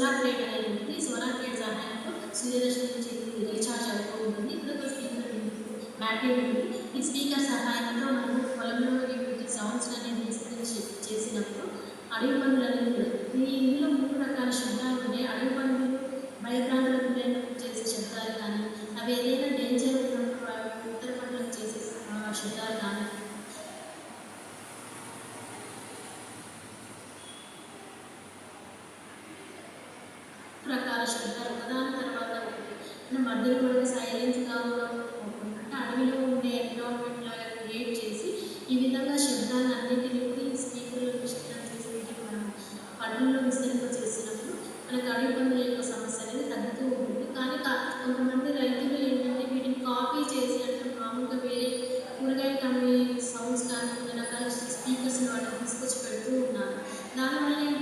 Solar plate అనేది ఉంటుంది. Solar plate సహాయంతో సూర్యరశ్మి నుంచి రీఛార్జ్ అవుతూ ఉంటుంది. ఇక్కడ ఒక స్పీకర్ బ్యాటరీ ఉంటుంది. ఈ స్పీకర్ సహాయంతో మనము పొలంలో వీటి సౌండ్స్ అనేది విస్తరించి చేసినప్పుడు అడవి పందులు అనేది ఇందులో 3 రకాల శబ్దాలు ఉన్నాయి. అడవి పందులు భయభ్రాంతులకు గురైనప్పుడు చేసే శబ్దాలు కానీ, అవి ఏదైనా డేంజర్ ఉన్నప్పుడు ఇతర పంటలకు చేసే శబ్దాలు కానీ, రకాల శబ్దాలు ఒకదాని తర్వాత ఒకటి మధ్యలో కూడా సైలెన్స్గా కూడా అంటే అడవిలో ఉండే ఎన్విరాన్మెంట్ లాగా క్రియేట్ చేసి ఈ విధంగా శబ్దాలన్నింటినీ కూడా ఈ స్పీకర్లో విస్తరణ చేసి వీటికి మనం పంటల్లో విస్తరింప చేసినప్పుడు మనకు అడవి పందుల యొక్క సమస్య అనేది తగ్గుతూ ఉంటుంది. కానీ కొంతమంది రైతులు ఏంటంటే వీటిని కాపీ చేసి అంటే మామూలుగా వేరే కూరగాయలు అమ్మే సౌండ్స్ కానీ కొన్ని రకాల స్పీకర్స్ని వాళ్ళు తీసుకొచ్చి పెడుతూ ఉన్నారు. దానివల్ల